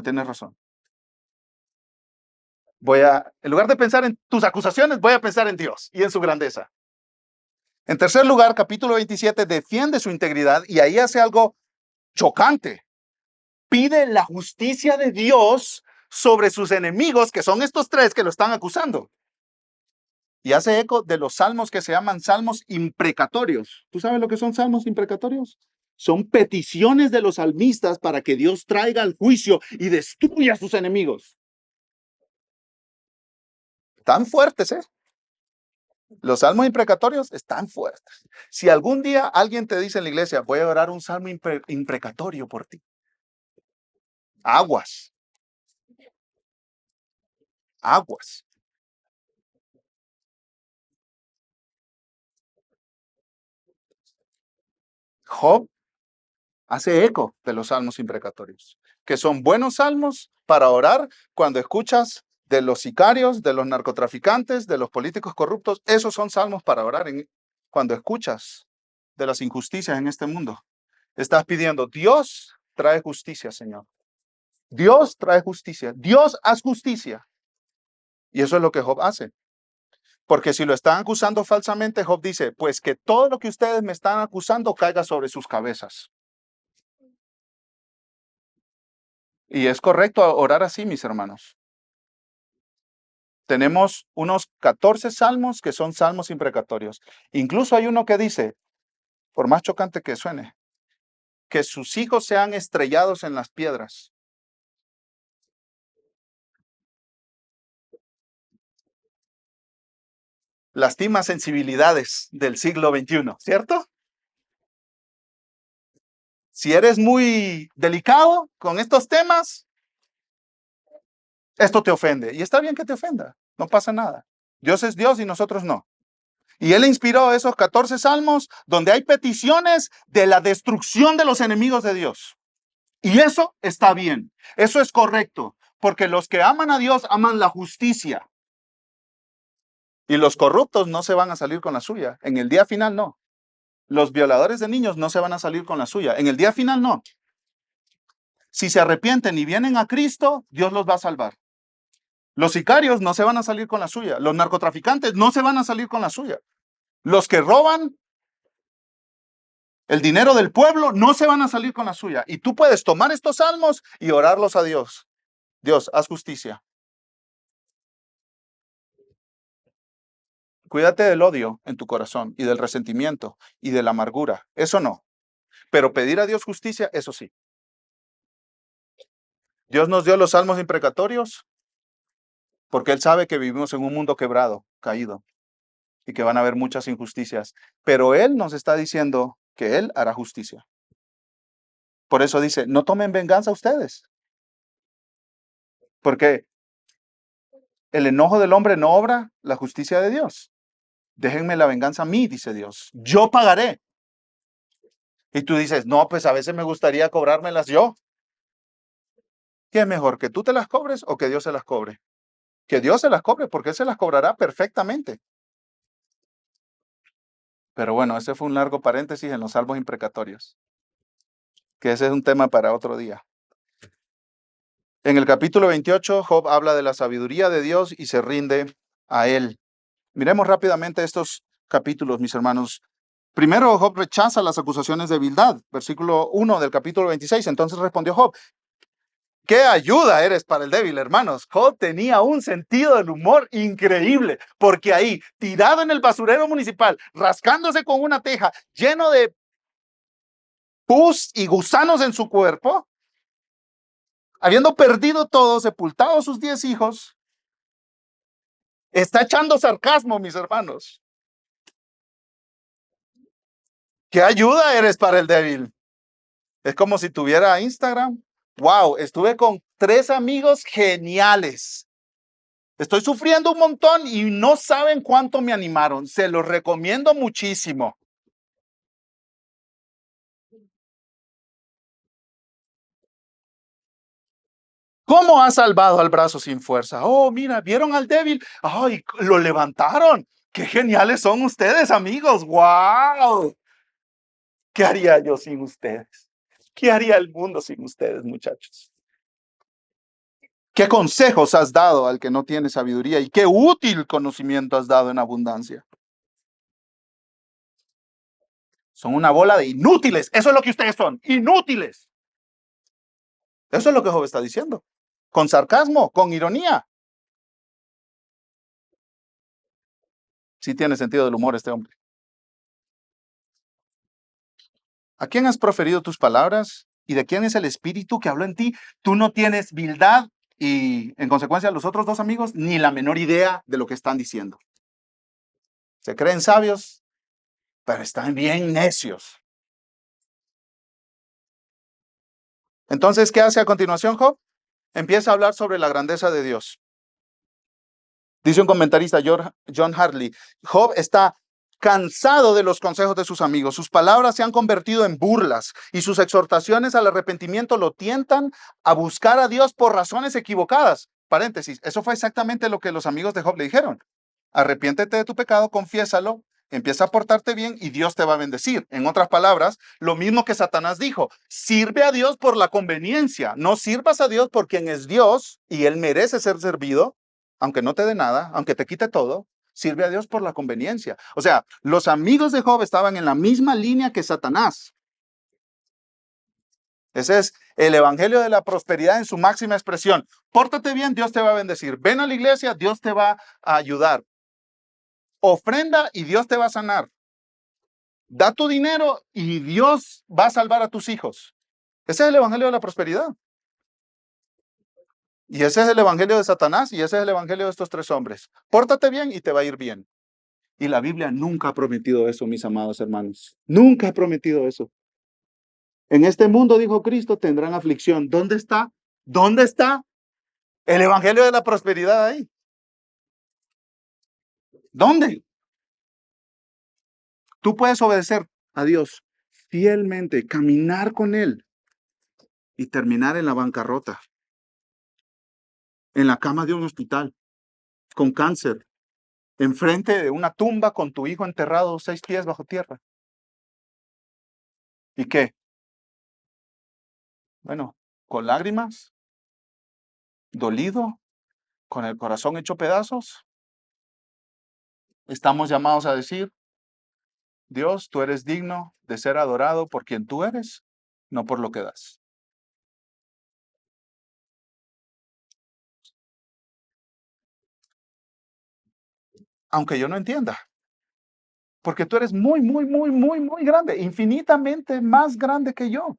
Speaker 1: tienes razón. En lugar de pensar en tus acusaciones, voy a pensar en Dios y en su grandeza. En tercer lugar, capítulo 27 defiende su integridad y ahí hace algo chocante. Pide la justicia de Dios sobre sus enemigos, que son estos 3 que lo están acusando. Y hace eco de los salmos que se llaman salmos imprecatorios. ¿Tú sabes lo que son salmos imprecatorios? Son peticiones de los salmistas para que Dios traiga el juicio y destruya a sus enemigos. Tan fuertes, ¿eh? Los salmos imprecatorios están fuertes. Si algún día alguien te dice en la iglesia, voy a orar un salmo imprecatorio por ti. Aguas. Aguas. Job hace eco de los salmos imprecatorios, que son buenos salmos para orar cuando escuchas de los sicarios, de los narcotraficantes, de los políticos corruptos. Esos son salmos para orar cuando escuchas de las injusticias en este mundo. Estás pidiendo, Dios trae justicia, Señor. Dios trae justicia. Dios haz justicia. Y eso es lo que Job hace. Porque si lo están acusando falsamente, Job dice, pues que todo lo que ustedes me están acusando caiga sobre sus cabezas. Y es correcto orar así, mis hermanos. Tenemos unos 14 salmos que son salmos imprecatorios. Incluso hay uno que dice, por más chocante que suene, que sus hijos sean estrellados en las piedras. Lastima sensibilidades del siglo XXI, ¿cierto? Si eres muy delicado con estos temas, esto te ofende. Y está bien que te ofenda, no pasa nada. Dios es Dios y nosotros no. Y Él inspiró esos 14 salmos donde hay peticiones de la destrucción de los enemigos de Dios. Y eso está bien, eso es correcto, Porque los que aman a Dios aman la justicia. Y los corruptos no se van a salir con la suya. En el día final no. Los violadores de niños no se van a salir con la suya. En el día final no. Si se arrepienten y vienen a Cristo, Dios los va a salvar. Los sicarios no se van a salir con la suya. Los narcotraficantes no se van a salir con la suya. Los que roban el dinero del pueblo no se van a salir con la suya. Y tú puedes tomar estos salmos y orarlos a Dios. Dios, haz justicia. Cuídate del odio en tu corazón y del resentimiento y de la amargura. Eso no. Pero pedir a Dios justicia, eso sí. Dios nos dio los salmos imprecatorios porque Él sabe que vivimos en un mundo quebrado, caído, y que van a haber muchas injusticias. Pero Él nos está diciendo que Él hará justicia. Por eso dice, no tomen venganza ustedes. Porque el enojo del hombre no obra la justicia de Dios. Déjenme la venganza a mí, dice Dios. Yo pagaré. Y tú dices, no, pues a veces me gustaría cobrármelas yo. ¿Qué es mejor, que tú te las cobres o que Dios se las cobre? Que Dios se las cobre, porque Él se las cobrará perfectamente. Pero bueno, ese fue un largo paréntesis en los salmos imprecatorios, que ese es un tema para otro día. En el capítulo 28, Job habla de la sabiduría de Dios y se rinde a Él. Miremos rápidamente estos capítulos, mis hermanos. Primero, Job rechaza las acusaciones de Bildad, versículo 1 del capítulo 26. Entonces respondió Job, ¡qué ayuda eres para el débil, hermanos! Job tenía un sentido del humor increíble, porque ahí, tirado en el basurero municipal, rascándose con una teja, lleno de pus y gusanos en su cuerpo, habiendo perdido todo, sepultado sus 10 hijos, está echando sarcasmo, mis hermanos. ¿Qué ayuda eres para el débil? Es como si tuviera Instagram. Wow, estuve con 3 amigos geniales. Estoy sufriendo un montón y no saben cuánto me animaron. Se los recomiendo muchísimo. ¿Cómo ha salvado al brazo sin fuerza? Oh, mira, ¿vieron al débil? ¡Ay, lo levantaron! ¡Qué geniales son ustedes, amigos! ¡Wow! ¿Qué haría yo sin ustedes? ¿Qué haría el mundo sin ustedes, muchachos? ¿Qué consejos has dado al que no tiene sabiduría? Y qué útil conocimiento has dado en abundancia. Son una bola de inútiles. Eso es lo que ustedes son. Inútiles. Eso es lo que Job está diciendo. Con sarcasmo, con ironía. Sí tiene sentido del humor este hombre. ¿A quién has proferido tus palabras? ¿Y de quién es el espíritu que habló en ti? Tú no tienes Bildad y, en consecuencia, los otros 2 amigos ni la menor idea de lo que están diciendo. Se creen sabios, pero están bien necios. Entonces, ¿qué hace a continuación Job? Empieza a hablar sobre la grandeza de Dios. Dice un comentarista, John Hartley, Job está cansado de los consejos de sus amigos. Sus palabras se han convertido en burlas y sus exhortaciones al arrepentimiento lo tientan a buscar a Dios por razones equivocadas. Paréntesis, eso fue exactamente lo que los amigos de Job le dijeron. Arrepiéntete de tu pecado, confiésalo, empieza a portarte bien y Dios te va a bendecir. En otras palabras, lo mismo que Satanás dijo, sirve a Dios por la conveniencia, no sirvas a Dios por quien es Dios y Él merece ser servido, aunque no te dé nada, aunque te quite todo, sirve a Dios por la conveniencia. O sea, los amigos de Job estaban en la misma línea que Satanás. Ese es el evangelio de la prosperidad en su máxima expresión. Pórtate bien, Dios te va a bendecir. Ven a la iglesia, Dios te va a ayudar. Ofrenda y Dios te va a sanar. Da tu dinero y Dios va a salvar a tus hijos. Ese es el evangelio de la prosperidad. Y ese es el evangelio de Satanás y ese es el evangelio de estos 3 hombres. Pórtate bien y te va a ir bien. Y la Biblia nunca ha prometido eso, mis amados hermanos. Nunca ha prometido eso. En este mundo, dijo Cristo, tendrán aflicción. ¿Dónde está? ¿Dónde está el evangelio de la prosperidad ahí? ¿Dónde? Tú puedes obedecer a Dios fielmente, caminar con Él y terminar en la bancarrota. en la cama de un hospital, con cáncer, enfrente de una tumba con tu hijo enterrado 6 pies bajo tierra. ¿Y qué? Bueno, con lágrimas, dolido, con el corazón hecho pedazos, estamos llamados a decir, Dios, tú eres digno de ser adorado por quien tú eres, no por lo que das. Aunque yo no entienda, porque tú eres muy, muy, muy, muy, muy grande, infinitamente más grande que yo.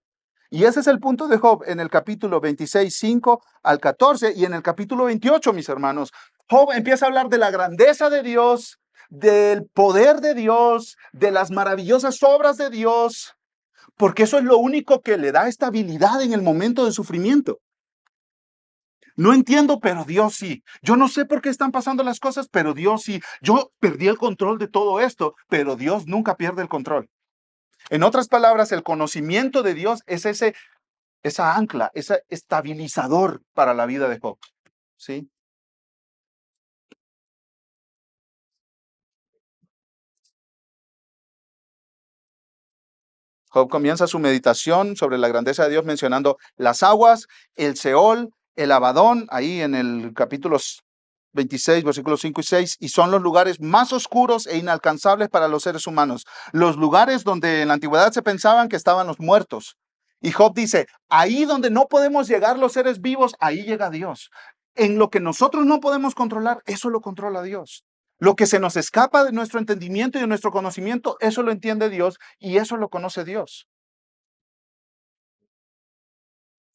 Speaker 1: Y ese es el punto de Job en el capítulo 26, 5 al 14 y en el capítulo 28, mis hermanos. Job empieza a hablar de la grandeza de Dios, del poder de Dios, de las maravillosas obras de Dios, porque eso es lo único que le da estabilidad en el momento de sufrimiento. No entiendo, pero Dios sí. Yo no sé por qué están pasando las cosas, pero Dios sí. Yo perdí el control de todo esto, pero Dios nunca pierde el control. En otras palabras, el conocimiento de Dios es esa ancla, ese estabilizador para la vida de Job. ¿Sí? Job comienza su meditación sobre la grandeza de Dios mencionando las aguas, el Seol, el Abadón, ahí en el capítulo 26, versículos 5 y 6, y son los lugares más oscuros e inalcanzables para los seres humanos. Los lugares donde en la antigüedad se pensaban que estaban los muertos. Y Job dice, ahí donde no podemos llegar los seres vivos, ahí llega Dios. En lo que nosotros no podemos controlar, eso lo controla Dios. Lo que se nos escapa de nuestro entendimiento y de nuestro conocimiento, eso lo entiende Dios y eso lo conoce Dios.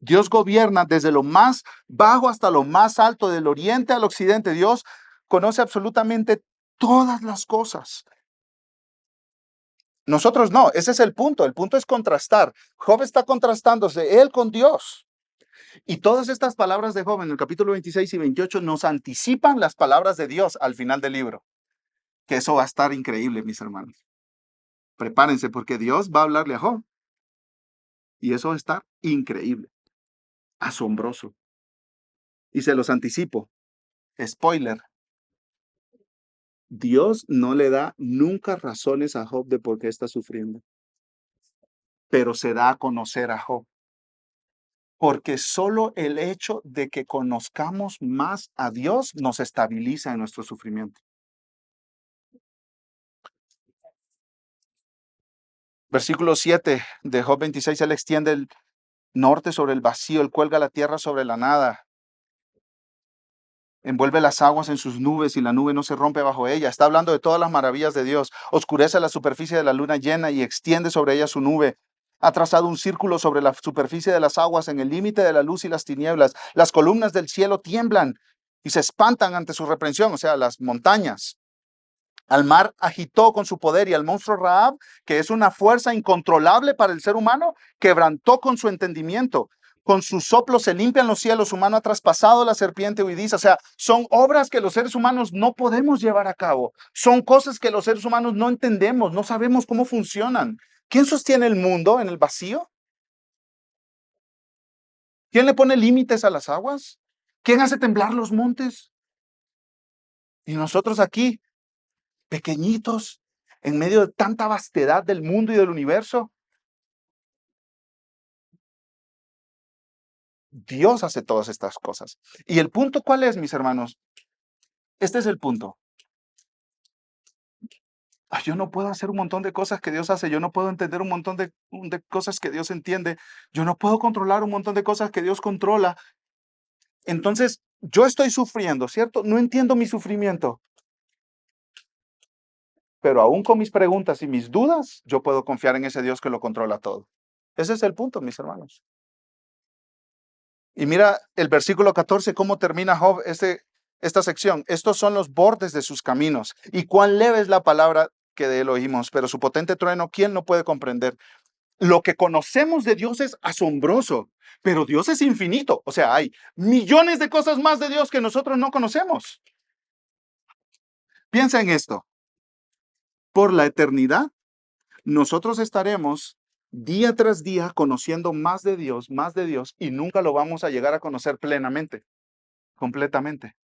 Speaker 1: Dios gobierna desde lo más bajo hasta lo más alto, del oriente al occidente. Dios conoce absolutamente todas las cosas. Nosotros no, ese es el punto. El punto es contrastar. Job está contrastándose él con Dios. Y todas estas palabras de Job en el capítulo 26 y 28 nos anticipan las palabras de Dios al final del libro. Que eso va a estar increíble, mis hermanos. Prepárense porque Dios va a hablarle a Job. Y eso va a estar increíble, asombroso. Y se los anticipo. Spoiler. Dios no le da nunca razones a Job de por qué está sufriendo, pero se da a conocer a Job. Porque solo el hecho de que conozcamos más a Dios nos estabiliza en nuestro sufrimiento. Versículo 7 de Job 26, él extiende el norte sobre el vacío, él cuelga la tierra sobre la nada. Envuelve las aguas en sus nubes y la nube no se rompe bajo ella. Está hablando de todas las maravillas de Dios. Oscurece la superficie de la luna llena y extiende sobre ella su nube. Ha trazado un círculo sobre la superficie de las aguas en el límite de la luz y las tinieblas. Las columnas del cielo tiemblan y se espantan ante su reprensión, o sea, las montañas. Al mar agitó con su poder y al monstruo Rahab, que es una fuerza incontrolable para el ser humano, quebrantó con su entendimiento. Con su soplo se limpian los cielos, humano ha traspasado la serpiente huidiza. O sea, son obras que los seres humanos no podemos llevar a cabo. Son cosas que los seres humanos no entendemos, no sabemos cómo funcionan. ¿Quién sostiene el mundo en el vacío? ¿Quién le pone límites a las aguas? ¿Quién hace temblar los montes? Y nosotros aquí, pequeñitos, en medio de tanta vastedad del mundo y del universo, Dios hace todas estas cosas. ¿Y el punto cuál es, mis hermanos? Este es el punto. Ay, yo no puedo hacer un montón de cosas que Dios hace, yo no puedo entender un montón de cosas que Dios entiende, yo no puedo controlar un montón de cosas que Dios controla. Entonces, yo estoy sufriendo, ¿cierto? No entiendo mi sufrimiento, pero aún con mis preguntas y mis dudas, yo puedo confiar en ese Dios que lo controla todo. Ese es el punto, mis hermanos. Y mira el versículo 14, cómo termina Job esta sección. Estos son los bordes de sus caminos. Y cuán leve es la palabra que de él oímos, pero su potente trueno, ¿quién no puede comprender? Lo que conocemos de Dios es asombroso, pero Dios es infinito. O sea, hay millones de cosas más de Dios que nosotros no conocemos. Piensa en esto. Por la eternidad, nosotros estaremos día tras día conociendo más de Dios, y nunca lo vamos a llegar a conocer plenamente. completamente.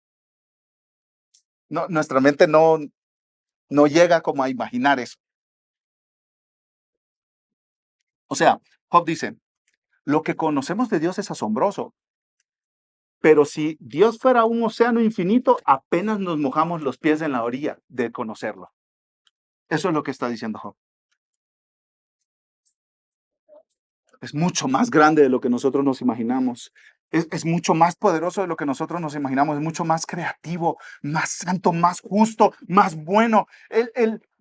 Speaker 1: No, nuestra mente no llega como a imaginar eso. O sea, Job dice, lo que conocemos de Dios es asombroso, pero si Dios fuera un océano infinito, apenas nos mojamos los pies en la orilla de conocerlo. Eso es lo que está diciendo Job. Es mucho más grande de lo que nosotros nos imaginamos. Es mucho más poderoso de lo que nosotros nos imaginamos. Es mucho más creativo, más santo, más justo, más bueno,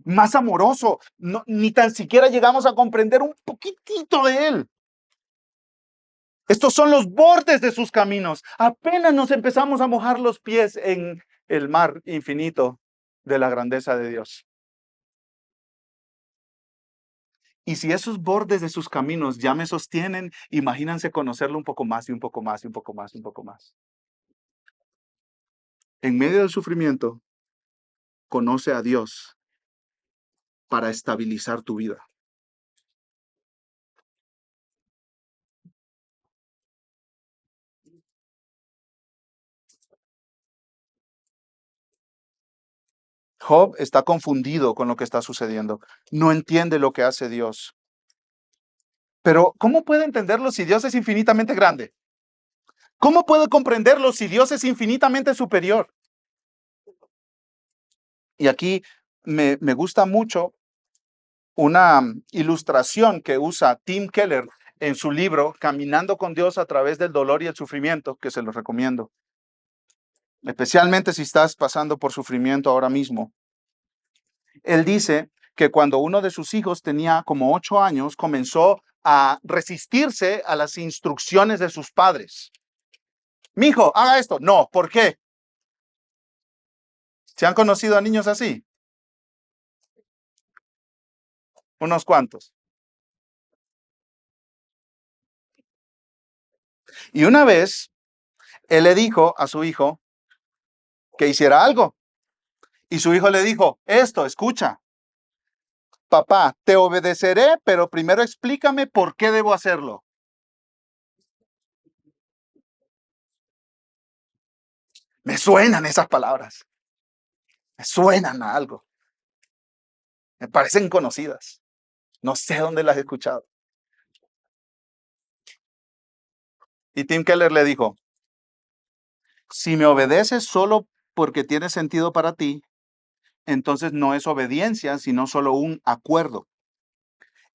Speaker 1: más amoroso. No, ni tan siquiera llegamos a comprender un poquitito de él. Estos son los bordes de sus caminos. Apenas nos empezamos a mojar los pies en el mar infinito de la grandeza de Dios. Y si esos bordes de sus caminos ya me sostienen, imagínense conocerlo un poco más y un poco más y un poco más y un poco más. En medio del sufrimiento, conoce a Dios para estabilizar tu vida. Job está confundido con lo que está sucediendo. No entiende lo que hace Dios. Pero, ¿cómo puede entenderlo si Dios es infinitamente grande? ¿Cómo puede comprenderlo si Dios es infinitamente superior? Y aquí me gusta mucho una ilustración que usa Tim Keller en su libro Caminando con Dios a través del dolor y el sufrimiento, que se los recomiendo, especialmente si estás pasando por sufrimiento ahora mismo. Él dice que cuando uno de sus hijos tenía como 8 años, comenzó a resistirse a las instrucciones de sus padres. Mijo, haga esto. No, ¿por qué? ¿Se han conocido a niños así? Unos cuantos. Y una vez, él le dijo a su hijo que hiciera algo. Y su hijo le dijo, esto, escucha, papá, te obedeceré, pero primero explícame por qué debo hacerlo. Me suenan esas palabras, me suenan a algo, me parecen conocidas. No sé dónde las he escuchado. Y Tim Keller le dijo, si me obedeces solo porque tiene sentido para ti, entonces no es obediencia, sino solo un acuerdo.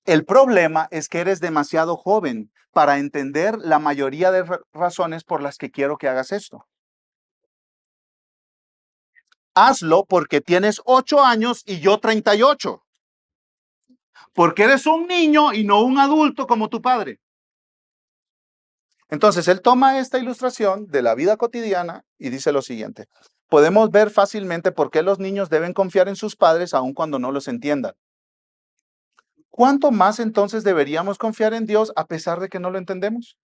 Speaker 1: El problema es que eres demasiado joven para entender la mayoría de razones por las que quiero que hagas esto. Hazlo porque tienes 8 años y yo 38. Porque eres un niño y no un adulto como tu padre. Entonces, él toma esta ilustración de la vida cotidiana y dice lo siguiente. Podemos ver fácilmente por qué los niños deben confiar en sus padres aun cuando no los entiendan. ¿Cuánto más entonces deberíamos confiar en Dios a pesar de que no lo entendemos?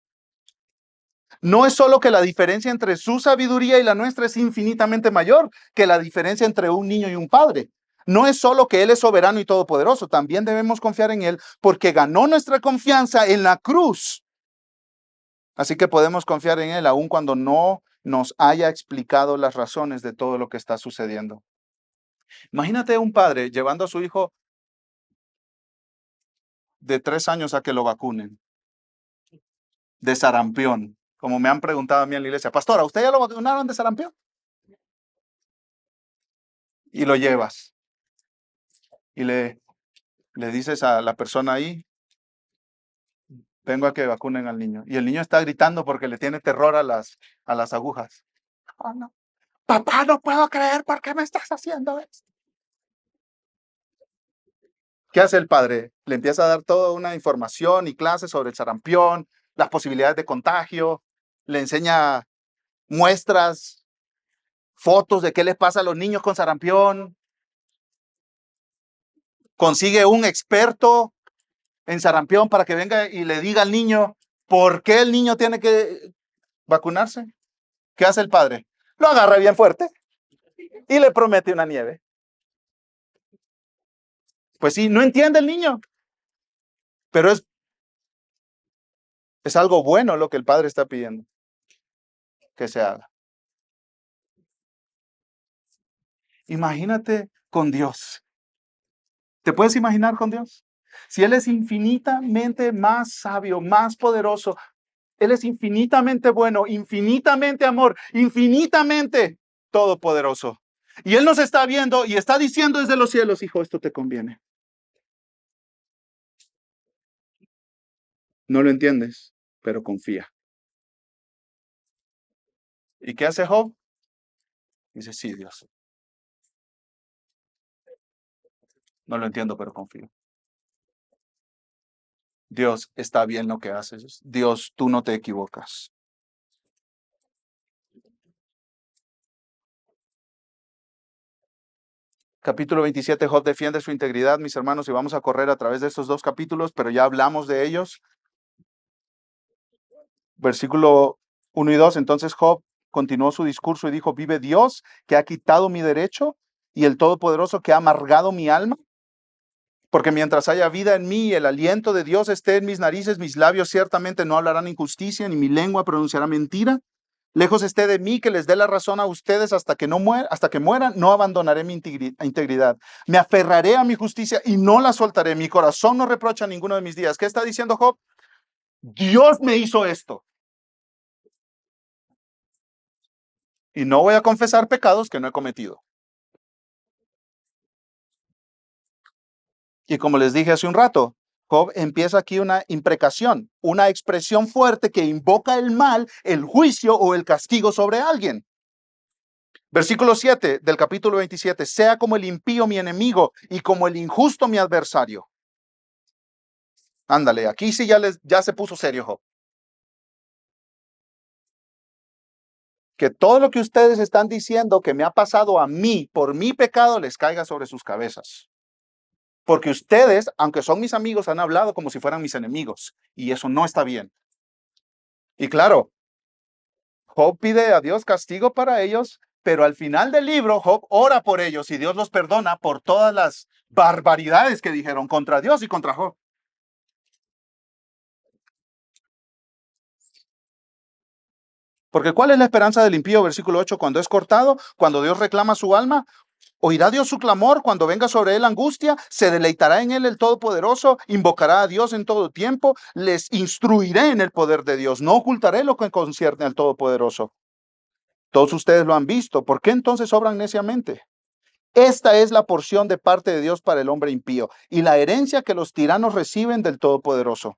Speaker 1: No es solo que la diferencia entre su sabiduría y la nuestra es infinitamente mayor que la diferencia entre un niño y un padre. No es solo que Él es soberano y todopoderoso, también debemos confiar en Él porque ganó nuestra confianza en la cruz. Así que podemos confiar en Él aun cuando no nos haya explicado las razones de todo lo que está sucediendo. Imagínate un padre llevando a su hijo de 3 años a que lo vacunen de sarampión. Como me han preguntado a mí en la iglesia, pastora, ¿usted ya lo vacunaron de sarampión? Y lo llevas. Y le dices a la persona ahí, vengo a que vacunen al niño. Y el niño está gritando porque le tiene terror a las agujas. Oh, no. Papá, no puedo creer, ¿por qué me estás haciendo esto? ¿Qué hace el padre? Le empieza a dar toda una información y clases sobre el sarampión, las posibilidades de contagio, le enseña muestras, fotos de qué les pasa a los niños con sarampión, consigue un experto en sarampión para que venga y le diga al niño por qué el niño tiene que vacunarse. ¿Qué hace el padre? Lo agarra bien fuerte y le promete una nieve. Pues sí, no entiende el niño, pero es algo bueno lo que el padre está pidiendo que se haga. Imagínate con Dios. ¿Te puedes imaginar con Dios? Si Él es infinitamente más sabio, más poderoso, Él es infinitamente bueno, infinitamente amor, infinitamente todopoderoso. Y Él nos está viendo y está diciendo desde los cielos, hijo, esto te conviene. No lo entiendes, pero confía. ¿Y qué hace Job? Dice, sí, Dios. No lo entiendo, pero confío. Dios, está bien lo que haces. Dios, tú no te equivocas. Capítulo 27, Job defiende su integridad, mis hermanos, y vamos a correr a través de estos dos capítulos, pero ya hablamos de ellos. Versículo 1 y 2, entonces Job continuó su discurso y dijo, ¿vive Dios que ha quitado mi derecho y el Todopoderoso que ha amargado mi alma? Porque mientras haya vida en mí y el aliento de Dios esté en mis narices, mis labios ciertamente no hablarán injusticia, ni mi lengua pronunciará mentira. Lejos esté de mí que les dé la razón a ustedes hasta que mueran, no abandonaré mi integridad. Me aferraré a mi justicia y no la soltaré. Mi corazón no reprocha ninguno de mis días. ¿Qué está diciendo Job? Dios me hizo esto. Y no voy a confesar pecados que no he cometido. Y como les dije hace un rato, Job empieza aquí una imprecación, una expresión fuerte que invoca el mal, el juicio o el castigo sobre alguien. Versículo 7 del capítulo 27, sea como el impío mi enemigo y como el injusto mi adversario. Ándale, aquí sí ya se puso serio Job. Que todo lo que ustedes están diciendo que me ha pasado a mí por mi pecado les caiga sobre sus cabezas. Porque ustedes, aunque son mis amigos, han hablado como si fueran mis enemigos. Y eso no está bien. Y claro, Job pide a Dios castigo para ellos, pero al final del libro Job ora por ellos y Dios los perdona por todas las barbaridades que dijeron contra Dios y contra Job. Porque ¿cuál es la esperanza del impío? Versículo 8, cuando es cortado, cuando Dios reclama su alma, oirá Dios su clamor cuando venga sobre él angustia, se deleitará en él el Todopoderoso, invocará a Dios en todo tiempo, les instruiré en el poder de Dios, no ocultaré lo que concierne al Todopoderoso. Todos ustedes lo han visto, ¿por qué entonces obran neciamente? Esta es la porción de parte de Dios para el hombre impío y la herencia que los tiranos reciben del Todopoderoso.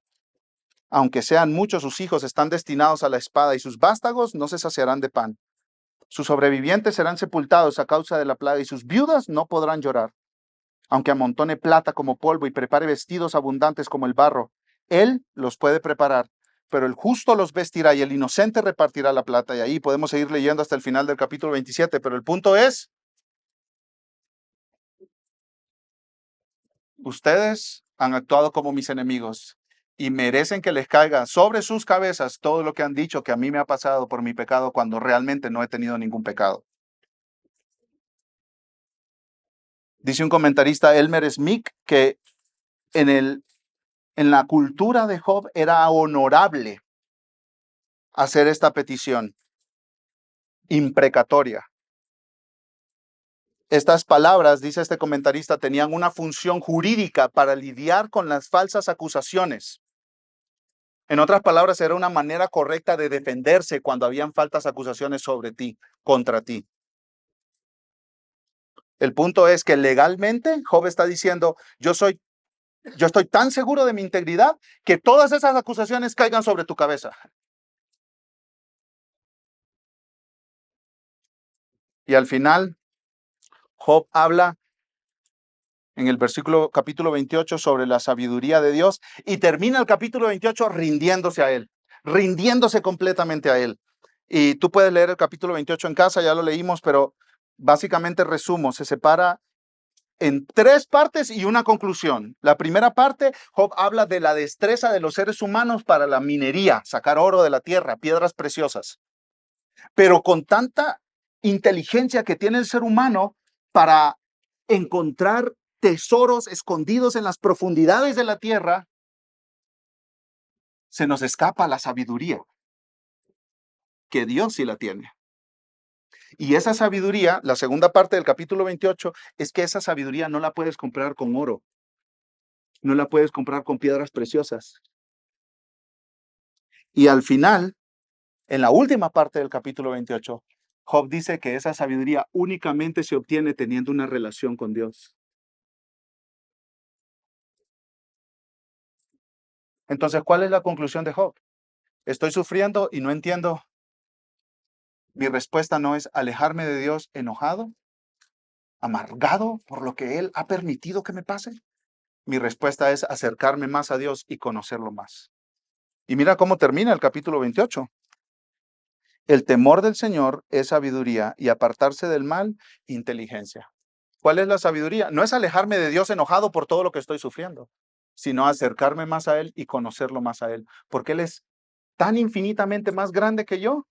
Speaker 1: Aunque sean muchos sus hijos están destinados a la espada y sus vástagos no se saciarán de pan. Sus sobrevivientes serán sepultados a causa de la plaga y sus viudas no podrán llorar. Aunque amontone plata como polvo y prepare vestidos abundantes como el barro, él los puede preparar, pero el justo los vestirá y el inocente repartirá la plata. Y ahí podemos seguir leyendo hasta el final del capítulo 27, pero el punto es, ustedes han actuado como mis enemigos y merecen que les caiga sobre sus cabezas todo lo que han dicho que a mí me ha pasado por mi pecado cuando realmente no he tenido ningún pecado. Dice un comentarista, Elmer Smith, que en la cultura de Job era honorable hacer esta petición imprecatoria. Estas palabras, dice este comentarista, tenían una función jurídica para lidiar con las falsas acusaciones. En otras palabras, era una manera correcta de defenderse cuando habían falsas acusaciones sobre ti, contra ti. El punto es que legalmente Job está diciendo, yo estoy tan seguro de mi integridad que todas esas acusaciones caigan sobre tu cabeza. Y al final, Job habla en el capítulo 28 sobre la sabiduría de Dios y termina el capítulo 28 rindiéndose a él, rindiéndose completamente a él. Y tú puedes leer el capítulo 28 en casa, ya lo leímos, pero básicamente resumo, se separa en tres partes y una conclusión. La primera parte, Job habla de la destreza de los seres humanos para la minería, sacar oro de la tierra, piedras preciosas. Pero con tanta inteligencia que tiene el ser humano para encontrar tesoros escondidos en las profundidades de la tierra, se nos escapa la sabiduría, que Dios sí la tiene. Y esa sabiduría, la segunda parte del capítulo 28, es que esa sabiduría no la puedes comprar con oro, no la puedes comprar con piedras preciosas. Y al final, en la última parte del capítulo 28, Job dice que esa sabiduría únicamente se obtiene teniendo una relación con Dios. Entonces, ¿cuál es la conclusión de Job? Estoy sufriendo y no entiendo. Mi respuesta no es alejarme de Dios enojado, amargado por lo que Él ha permitido que me pase. Mi respuesta es acercarme más a Dios y conocerlo más. Y mira cómo termina el capítulo 28. El temor del Señor es sabiduría y apartarse del mal, inteligencia. ¿Cuál es la sabiduría? No es alejarme de Dios enojado por todo lo que estoy sufriendo, sino acercarme más a Él y conocerlo más a Él, porque Él es tan infinitamente más grande que yo.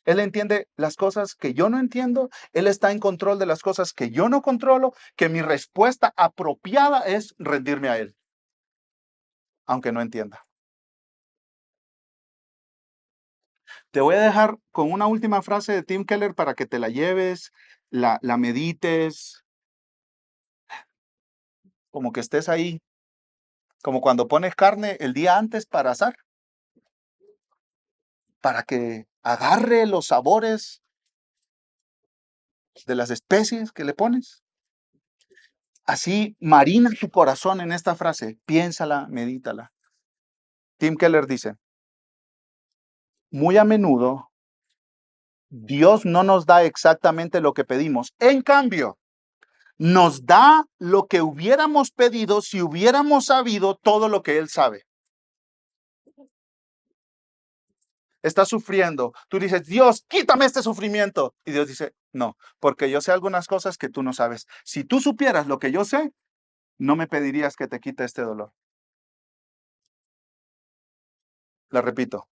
Speaker 1: Él entiende las cosas que yo no entiendo, Él está en control de las cosas que yo no controlo, que mi respuesta apropiada es rendirme a Él, aunque no entienda. Te voy a dejar con una última frase de Tim Keller para que te la lleves, la medites, como que estés ahí, como cuando pones carne el día antes para asar, para que agarre los sabores de las especies que le pones. Así marina tu corazón en esta frase, piénsala, medítala. Tim Keller dice, muy a menudo Dios no nos da exactamente lo que pedimos. En cambio, nos da lo que hubiéramos pedido si hubiéramos sabido todo lo que Él sabe. Estás sufriendo. Tú dices, Dios, quítame este sufrimiento. Y Dios dice, no, porque yo sé algunas cosas que tú no sabes. Si tú supieras lo que yo sé, no me pedirías que te quite este dolor. La repito.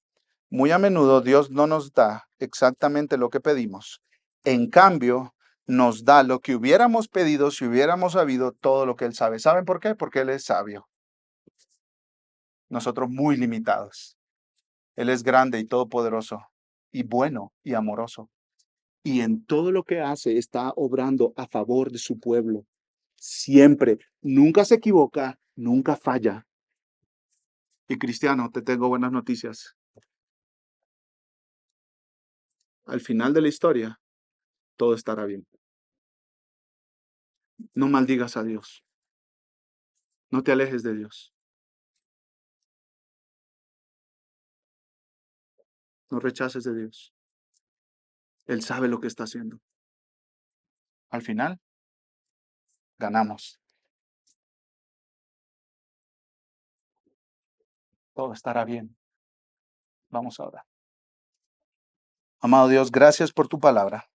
Speaker 1: Muy a menudo Dios no nos da exactamente lo que pedimos. En cambio, nos da lo que hubiéramos pedido si hubiéramos sabido todo lo que Él sabe. ¿Saben por qué? Porque Él es sabio. Nosotros muy limitados. Él es grande y todopoderoso, y bueno y amoroso. Y en todo lo que hace está obrando a favor de su pueblo. Siempre. Nunca se equivoca, nunca falla. Y cristiano, te tengo buenas noticias. Al final de la historia, todo estará bien. No maldigas a Dios. No te alejes de Dios. No rechaces de Dios. Él sabe lo que está haciendo. Al final, ganamos. Todo estará bien. Vamos ahora. Amado Dios, gracias por tu palabra.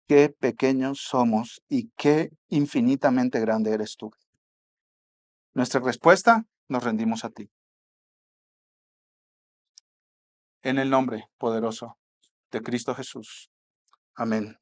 Speaker 1: Qué pequeños somos y qué infinitamente grande eres tú. Nuestra respuesta, nos rendimos a ti. En el nombre poderoso de Cristo Jesús. Amén.